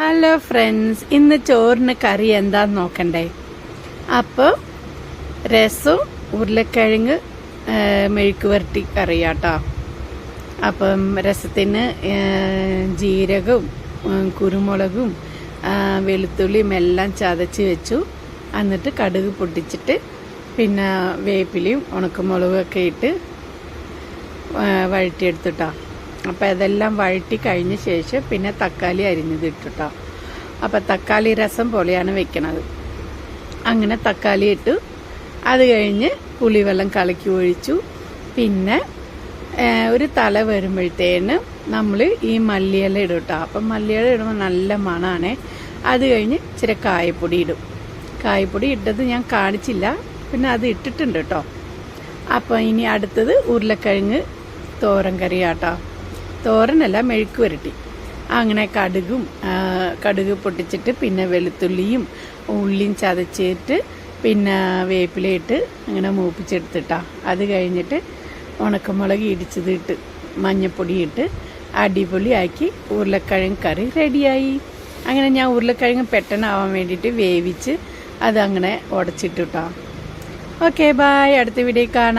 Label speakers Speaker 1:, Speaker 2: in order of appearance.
Speaker 1: Hello friends, ഇന്ന് ചോറിന് കറി എന്താന്ന് നോക്കണ്ടേ. അപ്പോൾ രസവും ഉരുളക്കിഴങ്ങ് മെഴുക്ക് വരട്ടി കറിയാട്ടോ. അപ്പം രസത്തിന് ജീരകവും കുരുമുളകും വെളുത്തുള്ളിയും എല്ലാം ചതച്ച് വെച്ചു. എന്നിട്ട് കടുക് പൊട്ടിച്ചിട്ട് പിന്നെ വേപ്പിലയും ഉണക്കമുളകും ഒക്കെ ഇട്ട് വഴറ്റിയെടുത്തിട്ടോ. അപ്പോൾ ഇതെല്ലാം വഴറ്റി കഴിഞ്ഞ ശേഷം പിന്നെ തക്കാളി അരിഞ്ഞത് ഇട്ടിട്ടോ. അപ്പോൾ തക്കാളി രസം പോലെയാണ് വെക്കണത്. അങ്ങനെ തക്കാളി ഇട്ടു. അത് കഴിഞ്ഞ് പുളിവെള്ളം കലക്കി ഒഴിച്ചു. പിന്നെ ഒരു തല വരുമ്പോഴത്തേന് നമ്മൾ ഈ മല്ലിയില ഇടും കേട്ടോ. അപ്പം മല്ലിയില ഇടുമ്പോൾ നല്ല മണമാണേ. അത് കഴിഞ്ഞ് ഇച്ചിരി കായപ്പൊടി ഇടും. കായപ്പൊടി ഇട്ടത് ഞാൻ കാണിച്ചില്ല, പിന്നെ അത് ഇട്ടിട്ടുണ്ട് കേട്ടോ. അപ്പോൾ ഇനി അടുത്തത് ഉരുളക്കിഴങ്ങ് തോരൻ കറിയാട്ടോ. തോരനല്ല, മെഴുക്ക് വരട്ടി. അങ്ങനെ കടുക് പൊട്ടിച്ചിട്ട് പിന്നെ വെളുത്തുള്ളിയും ഉള്ളിയും ചതച്ചിട്ട് പിന്നെ വേപ്പിലയിട്ട് അങ്ങനെ മൂപ്പിച്ചെടുത്തിട്ടാ. അത് കഴിഞ്ഞിട്ട് ഉണക്കമുളക് ഇടിച്ചത് ഇട്ട് മഞ്ഞപ്പൊടി ഇട്ട് അടിപൊളിയാക്കി ഉരുളക്കിഴങ്ങ് കറി റെഡിയായി. അങ്ങനെ ഞാൻ ഉരുളക്കിഴങ്ങ് പെട്ടെന്നാവാൻ വേണ്ടിയിട്ട് വേവിച്ച് അതങ്ങനെ ഉടച്ചിട്ടിട്ടാ. Okay, bye. അടുത്ത വീഡിയോ കാണാം.